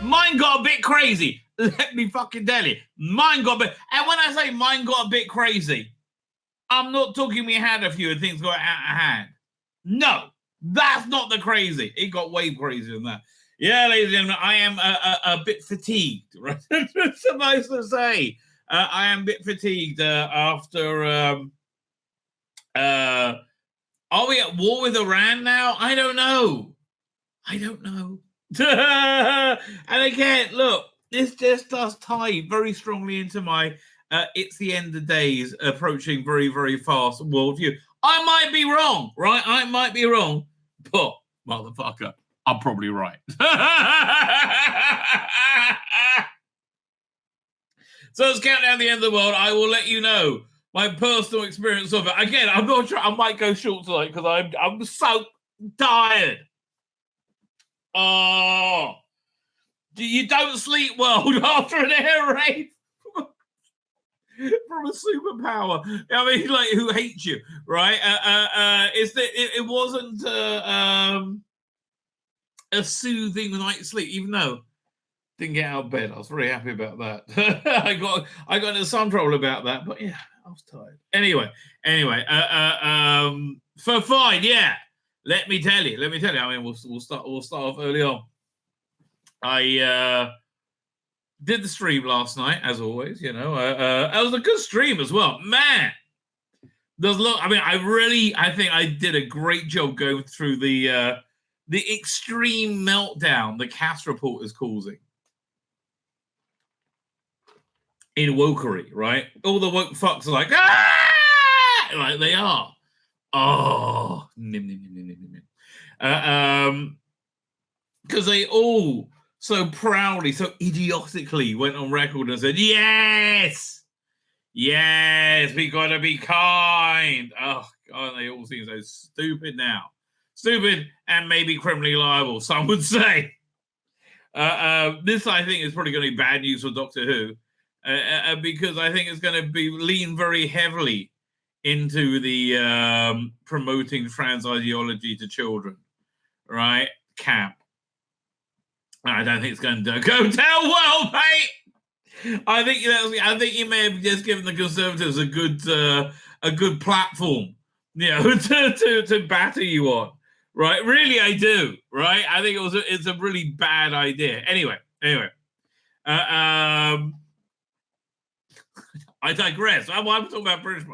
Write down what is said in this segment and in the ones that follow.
Mine got a bit crazy. Let me fucking tell you. Mine got a bit... And when I say mine got a bit crazy, I'm not talking we had a few and things got out of hand. No, that's not the crazy. It got way crazier than that. Yeah, ladies and gentlemen, I am a bit fatigued, right? It's supposed to say. I am a bit fatigued after... are we at war with Iran now? I don't know. And again, look, this just does tie very strongly into my it's the end of days approaching very, very fast worldview. I might be wrong, right? I might be wrong, but motherfucker, I'm probably right. So let's count down the end of the world. I will let you know my personal experience of it. Again, I'm not sure. I might go short tonight because I'm so tired. Oh, you don't sleep well after an air raid from a superpower. I mean, like, who hates you, right? It wasn't a soothing night's sleep, even though didn't get out of bed. I was very happy about that. I got into some trouble about that, but yeah, I was tired. Anyway, for fine, yeah. Let me tell you. I mean, we'll start off early on. I did the stream last night, as always. You know, it was a good stream as well, man. There's a lot. I mean, I think I did a great job going through the extreme meltdown the CAS report is causing in wokery, right? All the woke fucks are like, ah, like they are. Oh, because they all so proudly, so idiotically went on record and said, yes, we gotta be kind. Oh God, they all seem so stupid now. Stupid and maybe criminally liable, some would say. This, I think, is probably going to be bad news for Doctor Who, because I think it's going to be lean very heavily into the promoting trans ideology to children, right? Camp. I don't think it's going to go down well, mate. I think you may have just given the Conservatives a good platform, you know, to batter you on, right? Really, I do, right? I think it's a really bad idea. Anyway. I digress. I'm talking about British.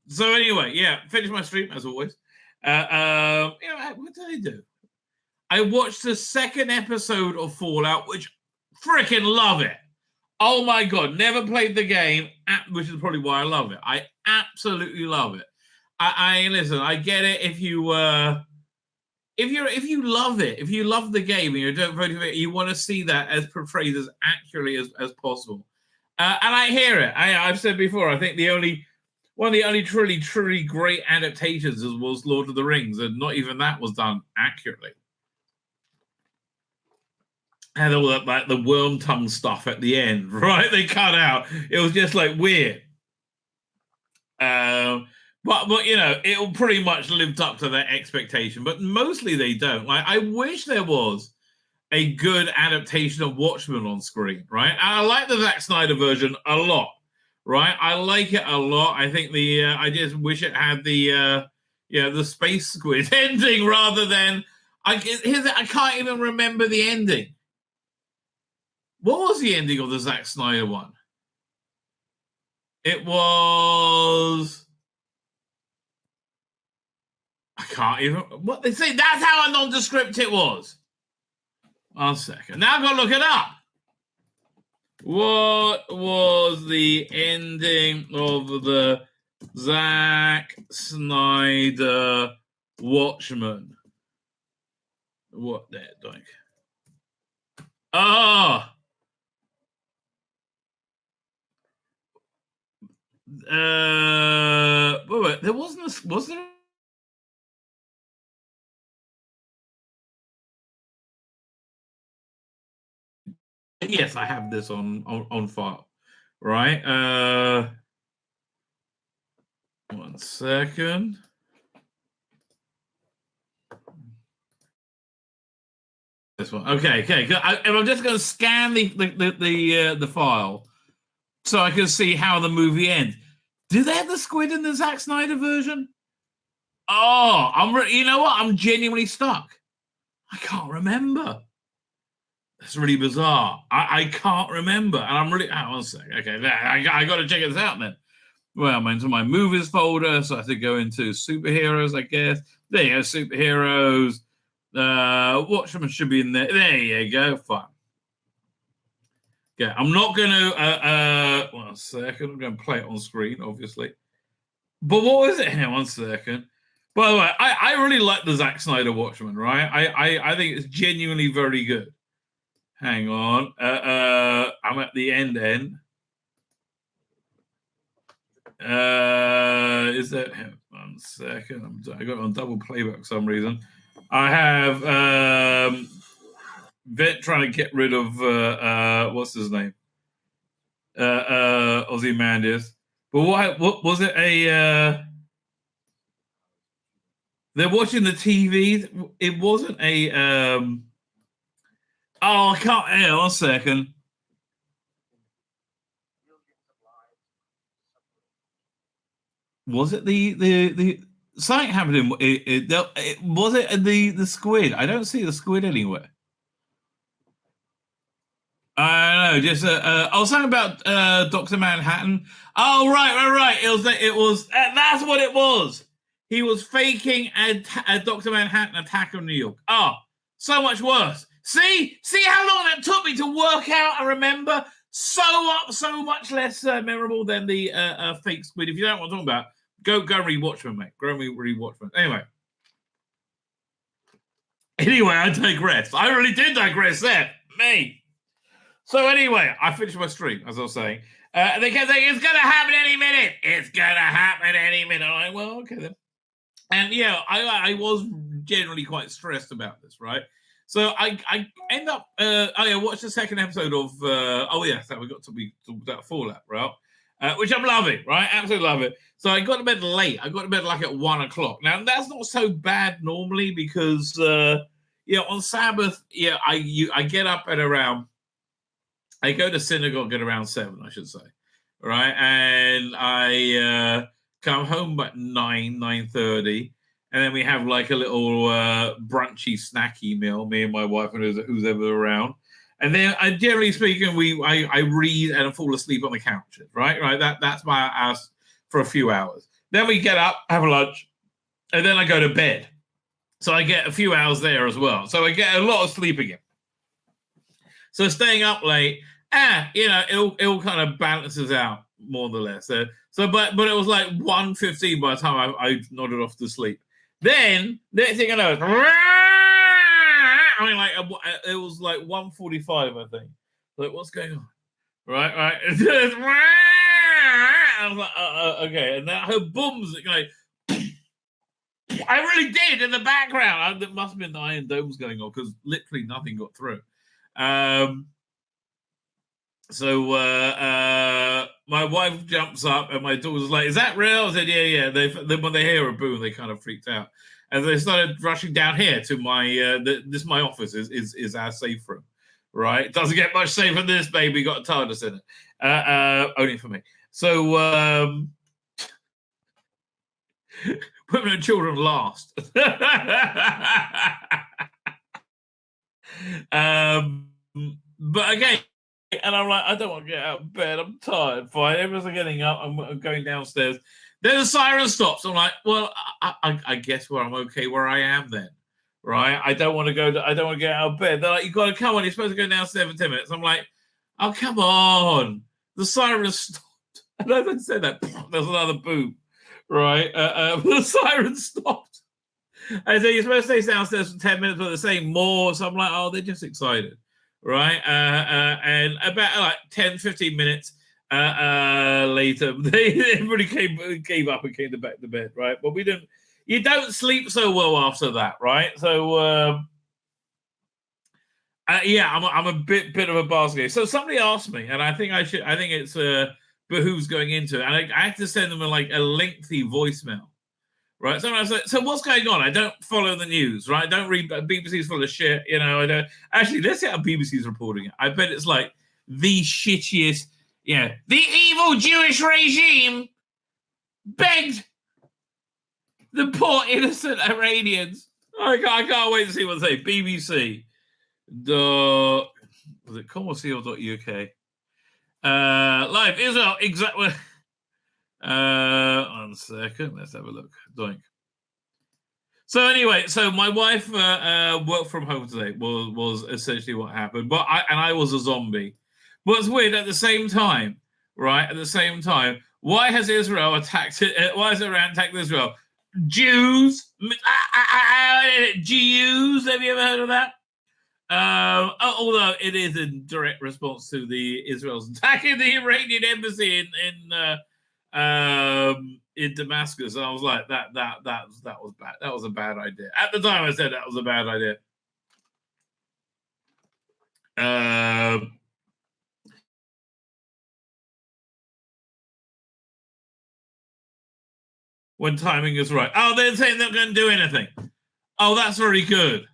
So anyway, yeah, finish my stream as always. What did I do? I watched the second episode of Fallout, which freaking love it. Oh my God, never played the game, which is probably why I love it. I absolutely love it. I listen, I get it if you love it, if you love the game and you don't vote for it, you want to see that as portrayed as accurately as possible. And I hear it. I've said before, I think one of the only truly great adaptations was Lord of the Rings, and not even that was done accurately. Had all that, like, the worm tongue stuff at the end, right? They cut out. It was just like weird. But you know, it pretty much lived up to that expectation. But mostly they don't. Like, I wish there was a good adaptation of Watchmen on screen, right? And I like the Zack Snyder version a lot, right? I like it a lot. I think I just wish it had the space squid ending rather than I can't even remember the ending. What was the ending of the Zack Snyder one? It was... I can't even... What they say? That's how nondescript it was. 1 second. Now I've got to look it up. What was the ending of the Zack Snyder Watchmen? What that like? Ah! Wait, there was there? Yes, I have this on file. Right? 1 second. this one. Okay. If I'm just going to scan the file so I can see how the movie ends. Do they have the squid in the Zack Snyder version? Oh, you know what? I'm genuinely stuck. I can't remember. That's really bizarre. I can't remember, and I'm really. Oh, one sec. Okay, I got to check this out then. Well, I'm into my movies folder, so I have to go into superheroes, I guess. There you go, superheroes. Watchmen should be in there. There you go. Fine. Okay, I'm not going to. 1 second. I'm going to play it on screen, obviously. But what was it? Hang on 1 second. By the way, I really like the Zack Snyder Watchmen, right? I think it's genuinely very good. Hang on. I'm at the end. Is that 1 second? I got it on double playback for some reason. I have Vet trying to get rid of what's his name? Ozymandias. But what was it? They're watching the TV. It wasn't a I can't. Hang on 1 second. Was it the something happened? Was it the squid? I don't see the squid anywhere. I don't know. Just something about Dr. Manhattan. Oh right. It was that's what it was. He was faking a Dr. Manhattan attack on New York. Oh, so much worse. See how long it took me to work out and remember. So much less memorable than the fake squid. If you don't know what I'm talking about, go rewatch them, mate. Go rewatch them. Anyway, I digress. I really did digress there, mate. So anyway, I finished my stream, as I was saying. They kept saying, it's going to happen any minute. It's going to happen any minute. I'm like, well, okay then. And yeah, I was generally quite stressed about this, right? So I end up, I watched the second episode of, we got to be that Fallout, right? Which I'm loving, right? Absolutely love it. So I got to bed late. I got to bed like at 1 o'clock. Now, that's not so bad normally because, on Sabbath, I get up at around, I go to synagogue at around 7, I should say, right? And I come home at 9:30. And then we have like a little brunchy, snacky meal, me and my wife and who's ever around. And then, generally speaking, I read and fall asleep on the couch, right? That's my house for a few hours. Then we get up, have a lunch, and then I go to bed. So I get a few hours there as well. So I get a lot of sleep again. So staying up late, it all kind of balances out more or less. But it was like 1:15 by the time I nodded off to sleep. Then, next thing I know, it was like 1:45, I think. Like, what's going on? Right. I was like, okay. And that her bums, like, I really did in the background. It must have been the Iron Domes going on because literally nothing got through. So my wife jumps up and my daughter's like, is that real? I said, yeah. When they hear a boom, they kind of freaked out. And they started rushing down here to my, my office is our safe room, right? It doesn't get much safer than this, baby. Got a TARDIS in it. Only for me. So women and children last. But again, and I'm like, I don't want to get out of bed. I'm tired. Fine. Everyone's getting up. I'm going downstairs. Then the siren stops. I'm like, well, I guess I'm okay where I am then, right? I don't want to get out of bed. They're like, you got to come on. You're supposed to go downstairs for 10 minutes. I'm like, oh, come on. The siren stopped. And as I said that, there's another boom, right? The siren stopped. And so you're supposed to stay downstairs for 10 minutes, but they're saying more. So I'm like, oh, they're just excited. Right, and about like 10-15 minutes later, everybody gave up and came back to bed. Right, but we didn't. You don't sleep so well after that, right? So, I'm a bit of a basket. So somebody asked me, and I think it's behooves going into it, and I had to send them a lengthy voicemail, right? So what's going on? I don't follow the news, right? I don't read. BBC's full of shit, you know. I don't actually. Let's see how BBC's reporting it. I bet it's like the shittiest. Yeah, the evil Jewish regime begged the poor innocent Iranians. I can't wait to see what they say. BBC. Was it com.co.uk? Live Israel. Exactly. 1 second. Let's have a look. Doink. So anyway, so my wife worked from home today. Was essentially what happened. But I was a zombie. What's weird at the same time, right? At the same time, why has Israel attacked it? Why has Iran attacked Israel? Jews. Jews. Have you ever heard of that? Although it is in direct response to the Israel's attacking the Iranian embassy in Damascus. I was like, that was bad. That was a bad idea. At the time, I said that was a bad idea. When timing is right. Oh, they're saying they're not going to do anything. Oh, that's very good.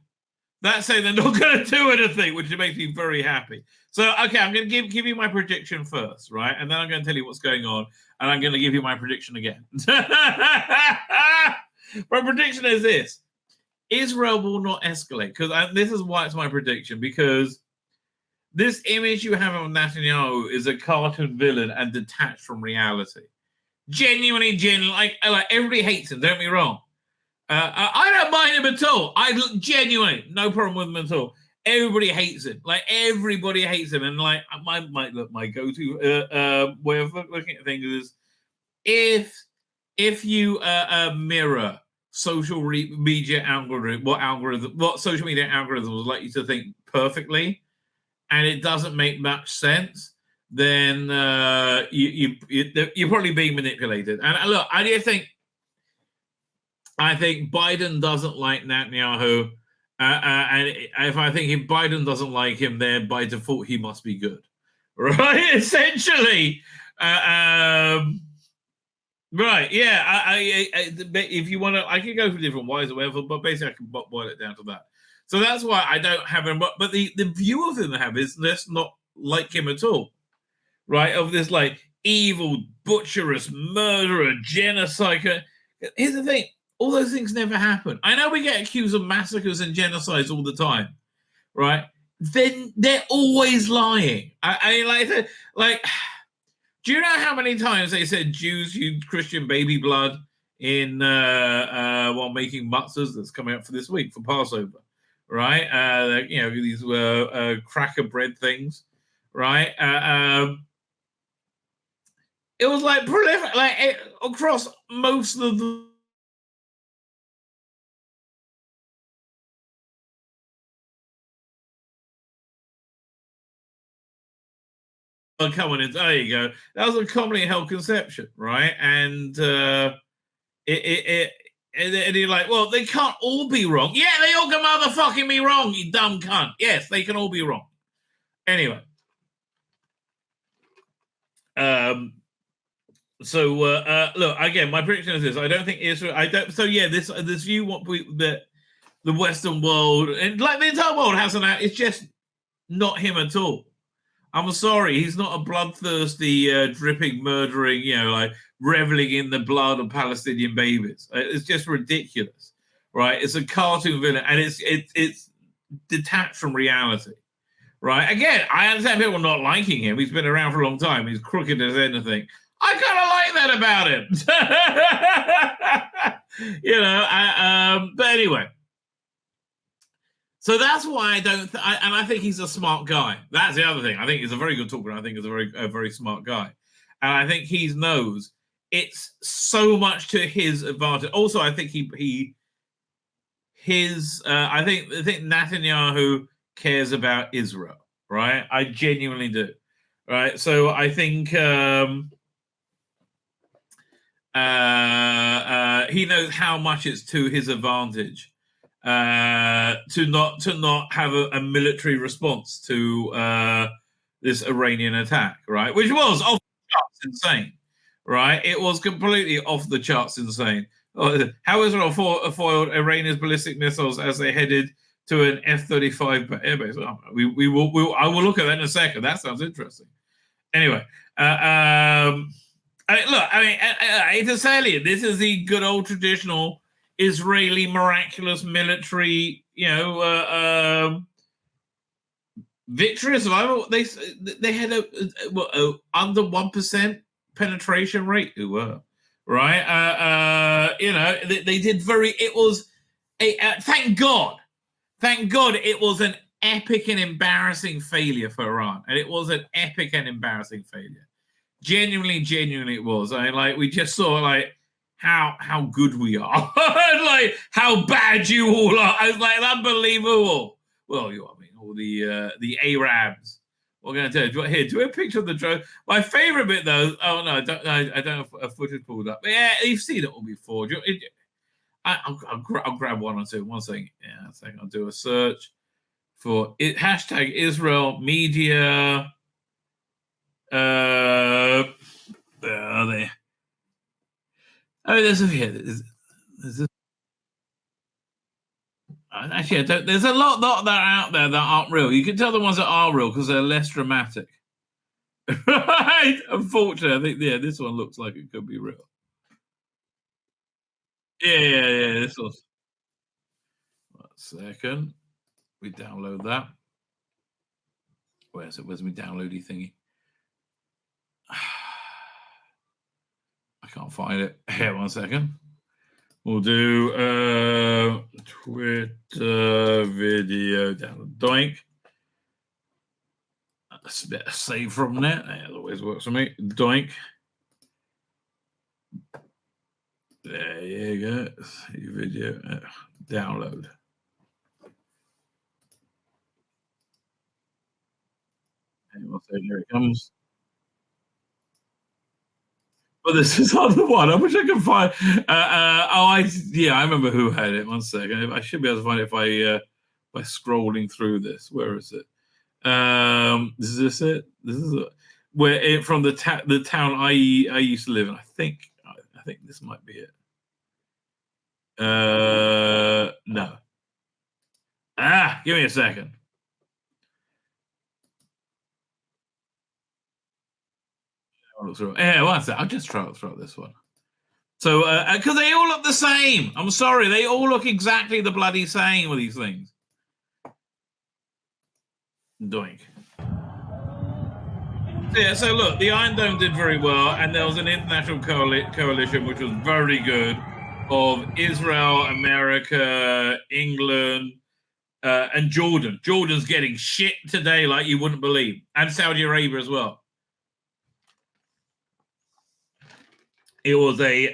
That's saying they're not going to do anything, which makes me very happy. So, okay, I'm going to give you my prediction first, right? And then I'm going to tell you what's going on, and I'm going to give you my prediction again. My prediction is this. Israel will not escalate, because this is why it's my prediction, because this image you have of Netanyahu is a cartoon villain and detached from reality. Genuinely, like everybody hates him, don't get me wrong. I don't mind him at all. I genuinely, no problem with him at all. Everybody hates him. Like, everybody hates him. And, like, my go-to way of looking at things is if you mirror social media algorithm, what social media algorithms like you to think perfectly, and it doesn't make much sense, then you're probably being manipulated. And look, I think Biden doesn't like Netanyahu, and if Biden doesn't like him, then by default he must be good, right? Essentially, right? Yeah. If you want to, I could go for different whys or whatever, but basically I can boil it down to that. So that's why I don't have him. But the view of him I have is let's not like him at all, right? Of this like evil, butcherous, murderer, genocide. Here's the thing. All those things never happen. I know we get accused of massacres and genocides all the time, right? Then they're always lying. Like, do you know how many times they said Jews used Christian baby blood in while making matzahs that's coming up for this week for Passover, right? These were cracker bread things, right? It was like prolific, like across most of the coming in. There you go. That was a commonly held conception, right? And and you're like, well, they can't all be wrong. Yeah, they all can motherfucking be wrong, you dumb cunt. Yes, they can all be wrong. Anyway. So look, again, my prediction is this. I don't think Israel, this view that the Western world and like the entire world has it's just not him at all. I'm sorry, he's not a bloodthirsty, dripping, murdering, like reveling in the blood of Palestinian babies. It's just ridiculous, right? It's a cartoon villain, and it's detached from reality, right? Again, I understand people not liking him. He's been around for a long time. He's crooked as anything. I kind of like that about him. But anyway. So that's why I don't, and I think he's a smart guy. That's the other thing. I think he's a very good talker. I think he's a very smart guy, and I think he knows it's so much to his advantage. Also, I think I think Netanyahu cares about Israel, right? I genuinely do, right? So I think he knows how much it's to his advantage. To not have a military response to this Iranian attack, right? Which was off the charts insane, right? It was completely off the charts insane. How Israel foiled Iranian's ballistic missiles as they headed to an F-35 airbase. Oh, I will look at that in a second. That sounds interesting. Anyway, it's alien. This is the good old traditional Israeli miraculous military, victory survival. They had a under 1% penetration rate. Who were right? They did very. It was thank God it was an epic and embarrassing failure for Iran, and it was an epic and embarrassing failure. Genuinely it was. We just saw how good we are, how bad you all are. I was unbelievable. Well, all the Arabs. We're going to tell you here. Do a picture of the drone. My favorite bit, though. Oh no, I don't have a footage pulled up. But yeah, you've seen it all before. I'll grab one or two. One second. Yeah, I'll do a search for it. Hashtag Israel media. Where are they? Oh, there's this. Actually, there's a lot that are out there that aren't real. You can tell the ones that are real because they're less dramatic. Right? Unfortunately, I think this one looks like it could be real. Yeah. This was. 1 second. We download that. Where's it? Where's my downloady thingy? I can't find it. Here, 1 second. We'll do Twitter video down. Doink. That's a bit of save from there. That always works for me. Doink. There you go. Video download. Here it comes. Well, this is on the one. I wish I could find. I remember who had it. 1 second. I should be able to find it by scrolling through this. Where is it? Is this it? This is it. From the town I used to live in. I think this might be it. No. Give me a second. Yeah, what's that? I'll just try this one. So, because they all look the same. I'm sorry, they all look exactly the bloody same with these things. Doink. Yeah, so look, the Iron Dome did very well, and there was an international coalition which was very good of Israel, America, England, and Jordan. Jordan's getting shit today like you wouldn't believe, and Saudi Arabia as well. It was that's,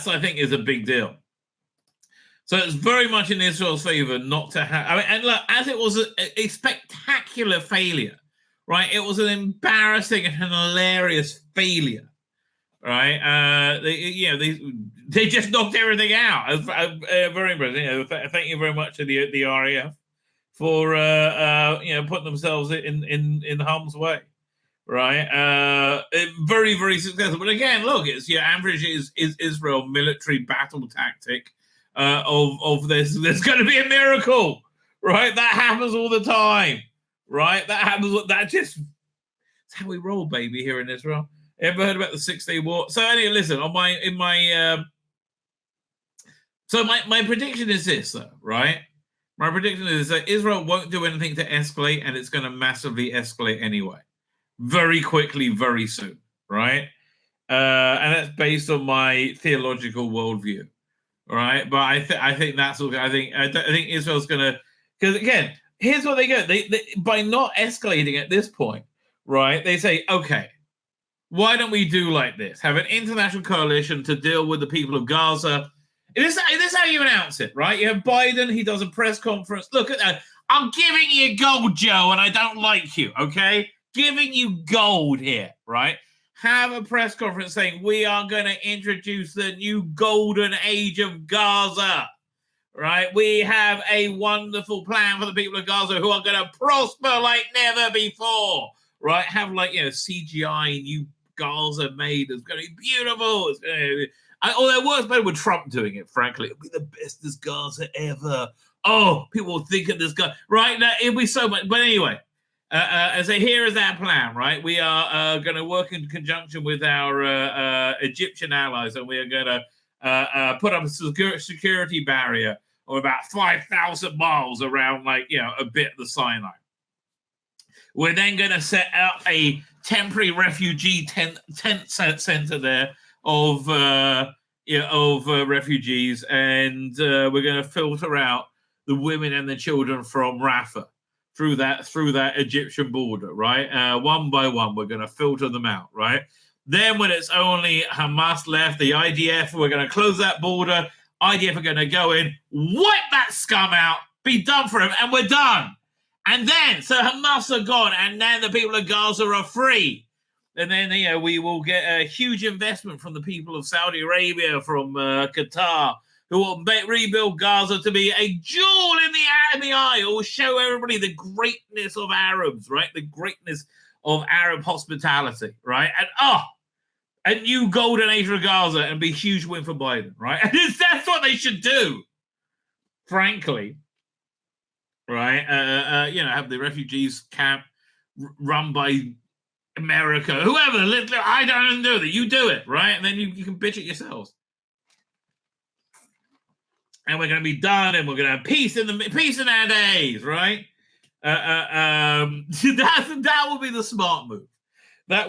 I think, is a big deal. So it's very much in Israel's favor not to have. And look, as it was a spectacular failure, right? It was an embarrassing and hilarious failure, right? They just knocked everything out. It was very impressive. Thank you very much to the RAF for putting themselves in harm's way. Right, very, very successful. But again, look, it's your average is Israel military battle tactic of this. There's going to be a miracle, right? That happens all the time, right? That happens. It's how we roll, baby, here in Israel. Ever heard about the 6-Day War? So anyway, listen. So my prediction is this, though, right? My prediction is that Israel won't do anything to escalate, and it's going to massively escalate anyway. Very quickly, very soon, right? And that's based on my theological worldview, right? But I think that's all. I think Israel's gonna, because again, here's what they go. They by not escalating at this point, right? They say, okay, why don't we do like this? Have an international coalition to deal with the people of Gaza. This is how you announce it, right? You have Biden. He does a press conference. Look at that. I'm giving you gold, Joe, and I don't like you. Okay. Giving you gold here, right? Have a press conference saying we are going to introduce the new golden age of Gaza, right? We have a wonderful plan for the people of Gaza who are going to prosper like never before, right? Have CGI new Gaza made. It's going to be beautiful. Although it works better with Trump doing it, frankly. It'll be the bestest Gaza ever. Oh, people will think of this guy. Right, now, it'll be so much. But anyway, so here is our plan, right? We are going to work in conjunction with our Egyptian allies, and we are going to put up a security barrier of about 5,000 miles around, like, a bit of the Sinai. We're then going to set up a temporary refugee tent center there of refugees, and we're going to filter out the women and the children from Rafah through that Egyptian border, right? One by one, we're going to filter them out, right? Then when it's only Hamas left, the IDF, we're going to close that border. IDF are going to go in, wipe that scum out, be done for him, and we're done. And then, so Hamas are gone, and then the people of Gaza are free. And then, we will get a huge investment from the people of Saudi Arabia, from Qatar, who will rebuild Gaza to be a jewel in the eye. It will show everybody the greatness of Arabs, right? The greatness of Arab hospitality, right? And a new golden age for Gaza, and be a huge win for Biden, right? And that's what they should do, frankly, right? Have the refugees camp run by America, whoever. I don't do that. You do it, right? And then you can bitch it yourselves. And we're going to be done, and we're going to have peace in our days, right? That will be the smart move. I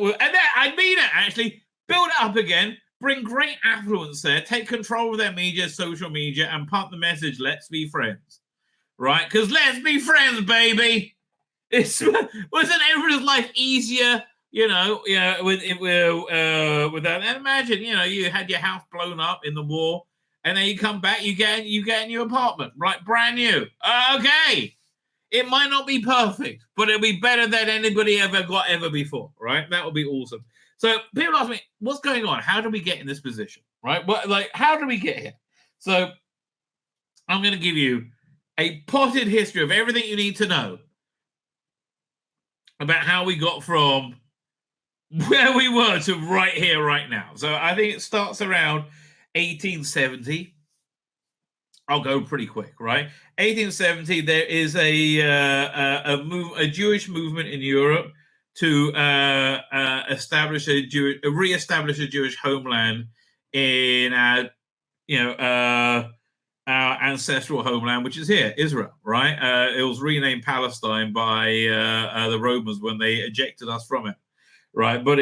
mean it, actually. Build it up again, bring great affluence there, take control of their media, social media, and pump the message, let's be friends, right? Because let's be friends, baby. Wasn't everyone's life easier, without? And imagine, you had your house blown up in the war, and then you come back, you get a new apartment, right? Brand new. Okay. It might not be perfect, but it'll be better than anybody ever before, right? That would be awesome. So people ask me, what's going on? How do we get in this position, right? How do we get here? So I'm going to give you a potted history of everything you need to know about how we got from where we were to right here, right now. So I think it starts around 1870. I'll go pretty quick, right? 1870, there is a Jewish movement in Europe to reestablish a Jewish homeland in our ancestral homeland, which is here, Israel, right? It was renamed Palestine by the Romans when they ejected us from it, right? But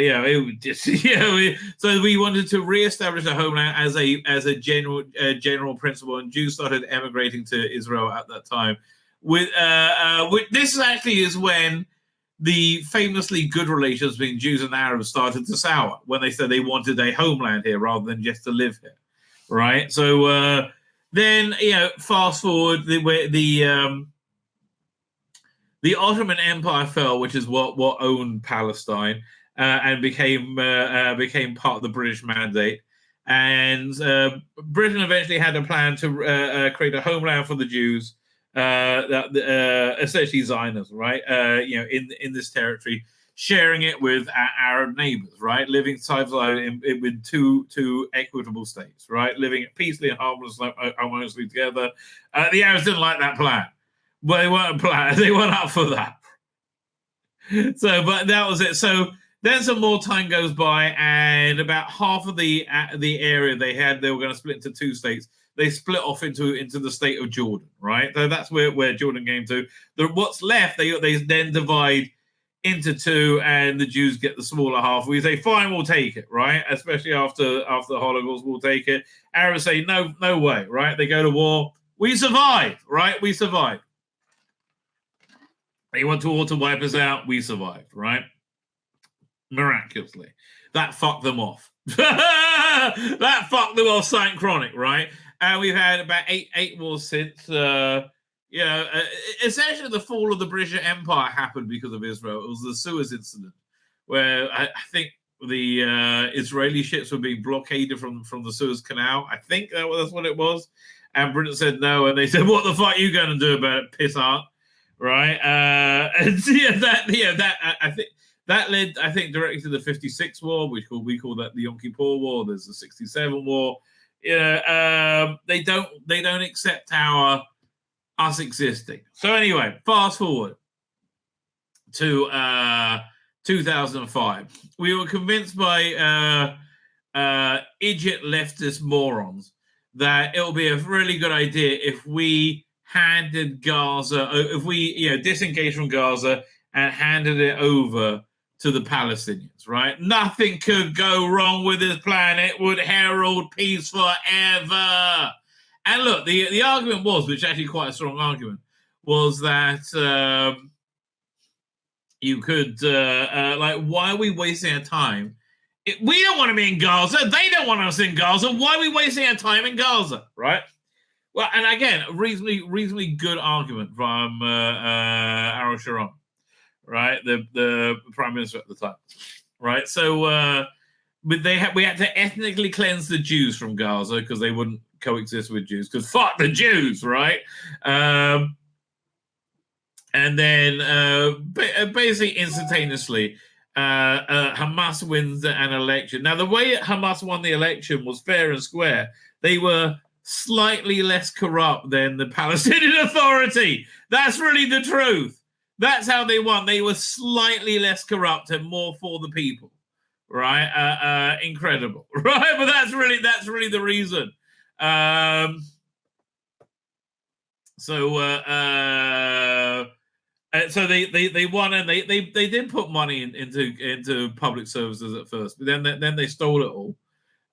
so we wanted to reestablish a homeland as a general principle, and Jews started emigrating to Israel at that time. This actually is when the famously good relations between Jews and Arabs started to sour, when they said they wanted a homeland here rather than just to live here, right? So then, fast forward, the Ottoman Empire fell, which is what owned Palestine, and became part of the British Mandate. And Britain eventually had a plan to create a homeland for the Jews, essentially Zionism, right? In this territory, sharing it with our Arab neighbors, right? Living side by side with two equitable states, right? Living peacefully and harmoniously together. The Arabs didn't like that plan. Well, they weren't up for that. So, but that was it. So then some more time goes by, and about half of the area they were going to split into two states. They split off into the state of Jordan, right? So that's where Jordan came to. What's left, they then divide into two, and the Jews get the smaller half. We say, fine, we'll take it, right? Especially after the Holocaust, we'll take it. Arabs say, no way, right? They go to war. We survived, right? We survived. They went to war to wipe us out. We survived, right? Miraculously. That fucked them off. That fucked them off synchronic, right? And we've had about eight wars since. Essentially the fall of the British Empire happened because of Israel. It was the Suez incident, where I think the Israeli ships were being blockaded from the Suez Canal. I think that's what it was. And Britain said no, and they said, "What the fuck are you going to do about it, piss art?" Right? I think That led, I think, directly to the 56 war, which we call that the Yom Kippur War. There's the 67 war. They don't accept us existing. So anyway, fast forward to 2005. We were convinced by Egypt leftist morons that it'll be a really good idea if we handed Gaza, if we disengaged from Gaza and handed it over to the Palestinians, right? Nothing could go wrong with this plan. It would herald peace forever. And look, the argument was, which is actually quite a strong argument, was that you could, why are we wasting our time? We don't want to be in Gaza. They don't want us in Gaza. Why are we wasting our time in Gaza, right? Well, and again, a reasonably good argument from Ariel Sharon, right? The prime minister at the time, right? So, but we had to ethnically cleanse the Jews from Gaza because they wouldn't coexist with Jews. Because fuck the Jews, right? And then basically instantaneously, Hamas wins an election. Now, the way Hamas won the election was fair and square. They were slightly less corrupt than the Palestinian Authority. That's really the truth. That's how they won. They were slightly less corrupt and more for the people, right? Incredible, right? But that's really the reason. So they won, and they did put money into public services at first, but then they stole it all,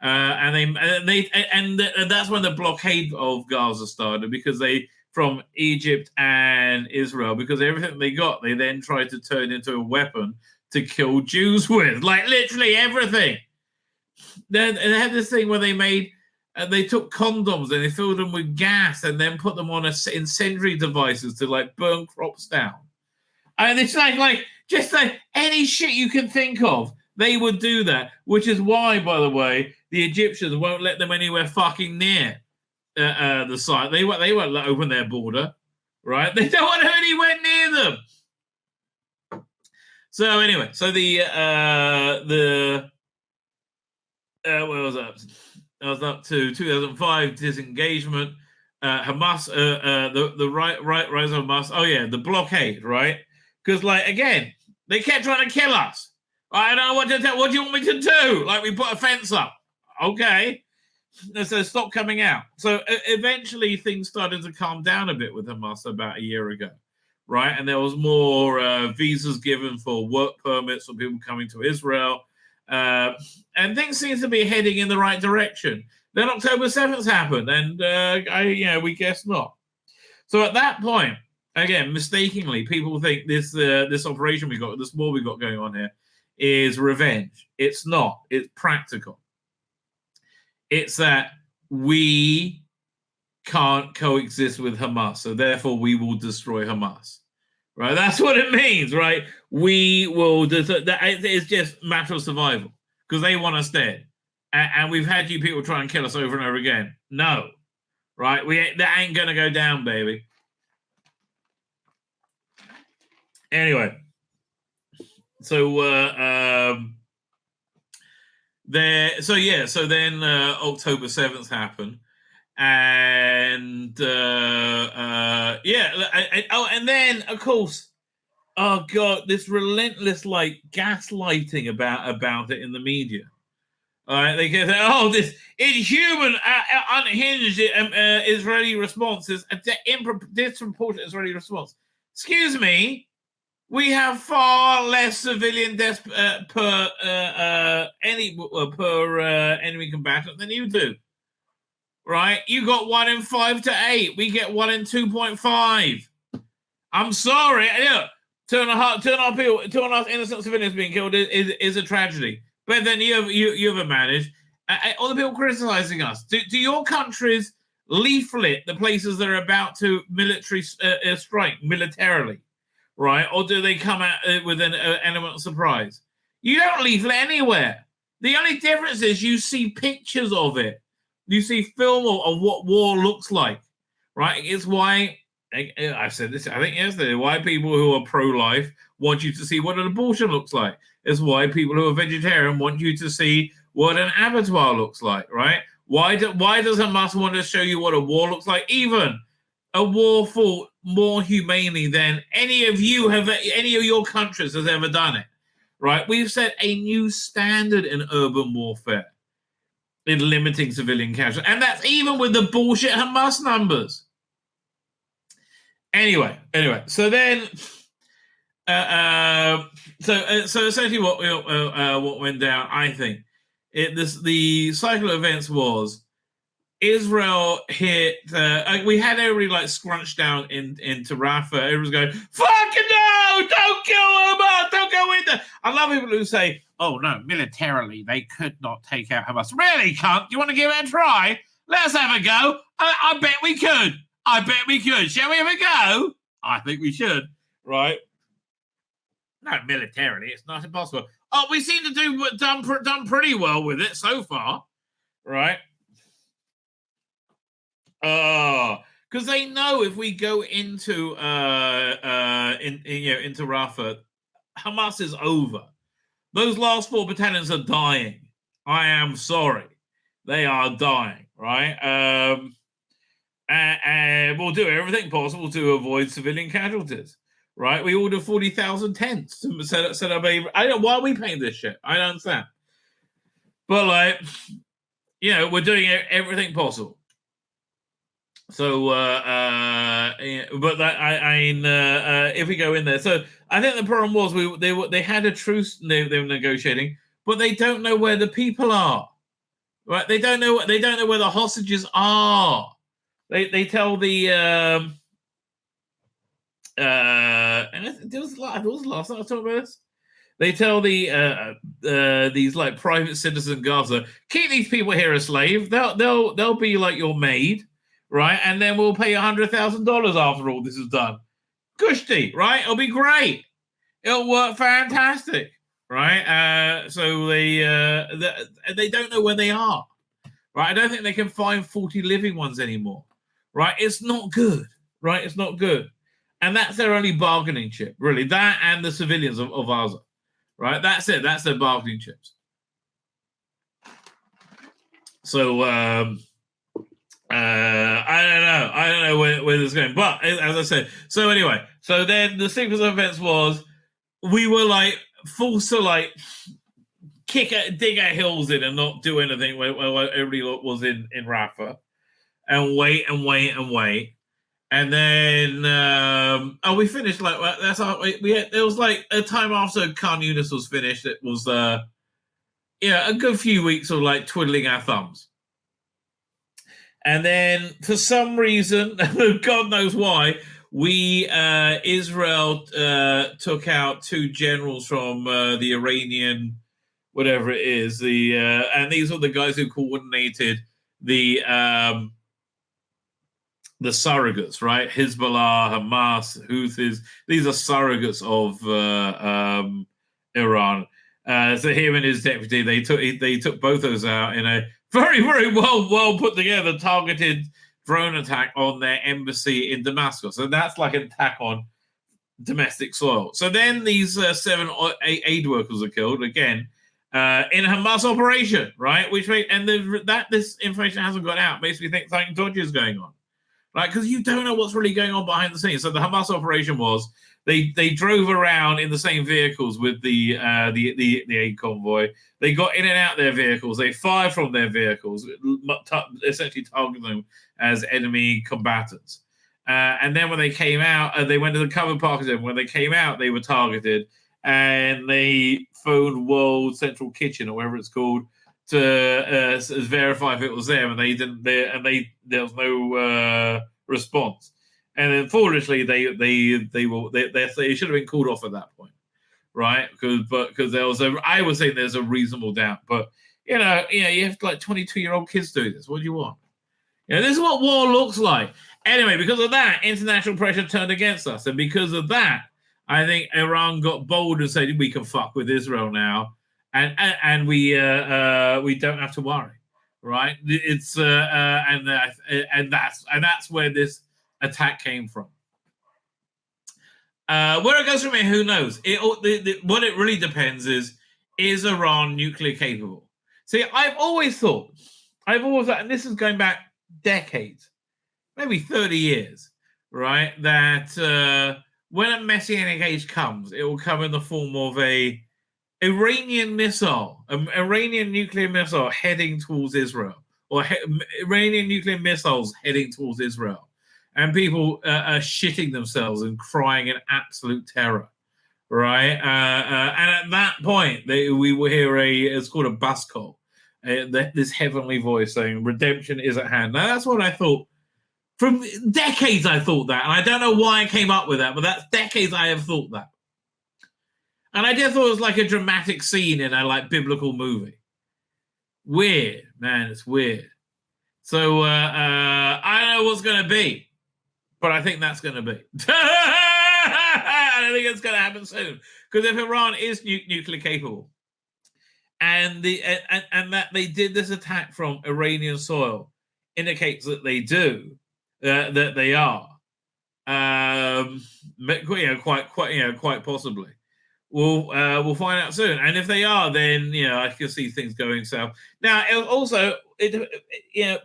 and that's when the blockade of Gaza started, because they, from Egypt and Israel, because everything they got, they then tried to turn into a weapon to kill Jews with, like literally everything. They had this thing where they took condoms and they filled them with gas and then put them on incendiary devices to like burn crops down. And it's just like any shit you can think of, they would do that. Which is why, by the way, the Egyptians won't let them anywhere fucking near the site. They won't open their border, right? They don't want anywhere near them. So anyway, so what was that? I was up to 2005 disengagement. Hamas, the rise of Hamas. Oh yeah, the blockade, right? Because again, they kept trying to kill us. I don't know what to tell. What do you want me to do? Like, we put a fence up. Okay. So stop coming out. So eventually things started to calm down a bit with Hamas about a year ago, right? And there was more visas given for work permits for people coming to Israel. And things seem to be heading in the right direction. Then October 7th happened, and we guess not. So at that point, again, mistakenly, people think this operation this war we got going on here, is revenge. It's not. It's practical. It's that we can't coexist with Hamas, so therefore we will destroy Hamas. Right? That's what it means, right? We will. It's just a matter of survival because they want us dead, and we've had you people try and kill us over and over again. No, right? That ain't gonna go down, baby. Anyway, so then October 7th happened, and and then of course, oh god, this relentless gaslighting about it in the media. All right, they can say, "Oh, this inhuman, unhinged Israeli response is a disproportionate Israeli response." Excuse me, we have far less civilian deaths per enemy combatant than you do. Right? You got 1 in 5 to 8. We get 1 in 2.5. I'm sorry. Look, 2.5 innocent civilians being killed is a tragedy. But then you have managed. All the people criticizing us. Do your countries leaflet the places that are about to military strike militarily, right? Or do they come out with an element of surprise? You don't leaflet anywhere. The only difference is you see pictures of it. You see film of what war looks like, right? It's why I said this, I think yesterday, why people who are pro-life want you to see what an abortion looks like. It's why people who are vegetarian want you to see what an abattoir looks like, right? Why does Hamas want to show you what a war looks like? Even a war fought more humanely than any of your countries has ever done it, right? We've set a new standard in urban warfare in limiting civilian casualties, and that's even with the bullshit Hamas numbers. Anyway, so then, so essentially, what went down, I think, the cycle of events was Israel hit. We had everybody like scrunched down into Rafah. Everyone's going, "Fucking no! Don't kill Hamas! Don't go in there!" I love people who say, "Oh no, militarily they could not take out Hamas." Really, cunt? Do you want to give it a try? Let's have a go. I bet we could. Shall we have a go? I think we should. Right? No, militarily, it's not impossible. Oh, we seem to do done pretty well with it so far, right? Because they know if we go into into Rafah, Hamas is over. Those last 4 battalions are dying. I am sorry, they are dying, right? And we'll do everything possible to avoid civilian casualties, right? We ordered 40,000 tents to set up I don't know why are we paying this shit. I don't understand, but like, we're doing everything possible. So, but that if we go in there, so I think the problem was they had a truce they were negotiating, but they don't know where the people are, right? They don't know where the hostages are. They tell the and there was last night I was talking about this. They tell these like private citizen in Gaza, keep these people here as slaves. They'll be like your maid, right? And then we'll pay $100,000 after all this is done. Gushti, right? It'll be great. It'll work fantastic, right? So they don't know where they are, right? I don't think they can find 40 living ones anymore, right? It's not good, right? It's not good, and that's their only bargaining chip, really. That and the civilians of Gaza. Right, that's it. That's their bargaining chips. So I don't know where this is going. But as I said, so anyway, so then the sequence of events was we were like forced to like dig our heels in and not do anything when everybody was in Rafah, and wait. And then we finished like that's how there was like a time after Karney Shomron was finished. It was a good few weeks of like twiddling our thumbs, and then for some reason, God knows why, Israel took out 2 generals from the Iranian whatever it is, and these were the guys who coordinated the surrogates, right? Hezbollah, Hamas, Houthis. These are surrogates of Iran. So him and his deputy, they took both those out in a very, very well put together targeted drone attack on their embassy in Damascus. And that's like an attack on domestic soil. So then these 7 or 8 aid workers are killed again in a Hamas operation, right? Which this information hasn't got out makes me think something dodgy is going on. Right, because you don't know what's really going on behind the scenes. So the Hamas operation was they drove around in the same vehicles with the aid convoy. They got in and out their vehicles. They fired from their vehicles, essentially targeting them as enemy combatants. And then when they came out, they went to the cover park. When they came out, they were targeted, and they phoned World Central Kitchen or whatever it's called to verify if it was them, and they didn't. There was no response, and then foolishly they should have been called off at that point, right? Because there was I would say there's a reasonable doubt, but you have like 22-year-old kids do this. What do you want? This is what war looks like. Anyway, because of that, international pressure turned against us, and because of that, I think Iran got bold and said we can fuck with Israel now. And we don't have to worry, right? It's and that's where this attack came from, Where it goes from here, who knows? What it really depends is Iran nuclear capable? See, I've always thought, and this is going back decades, maybe 30 years, right, that when a Messianic age comes, it will come in the form of a Iranian missile, an Iranian nuclear missile heading towards Israel, or Iranian nuclear missiles heading towards Israel, and people are shitting themselves and crying in absolute terror, right? And at that point, we will hear it's called a bus call, this heavenly voice saying, redemption is at hand. Now, that's what I thought. From decades, I thought that, and I don't know why I came up with that, but that's decades I have thought that. And I just thought it was like a dramatic scene in a biblical movie. Weird, man, it's weird. So I don't know what's going to be, but I think that's going to be. I think it's going to happen soon. Because if Iran is nuclear capable, and that they did this attack from Iranian soil, indicates that they do, that they are, quite possibly. We'll find out soon, and if they are, then I can see things going south. Now,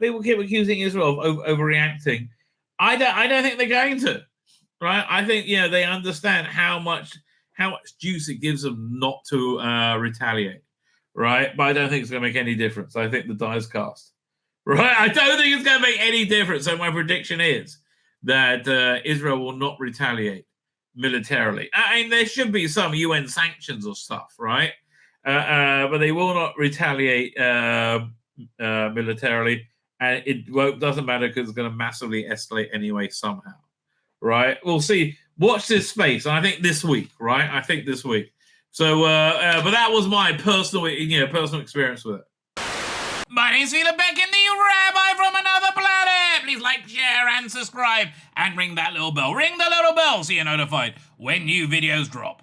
people keep accusing Israel of overreacting. I don't think they're going to, right? I think they understand how much juice it gives them not to retaliate, right? But I don't think it's going to make any difference. I think the die's cast, right? I don't think it's going to make any difference. So my prediction is that Israel will not retaliate militarily. I mean, there should be some UN sanctions or stuff, right? But they will not retaliate militarily, and it doesn't matter because it's going to massively escalate anyway somehow, right? We'll see. Watch this space. And I think this week, right? So, but that was my personal experience with it. My name's Tzvi Lebetkin, the Rabbi from another planet. Please like, share, and subscribe, and ring that little bell. Ring the little bell so you're notified when new videos drop.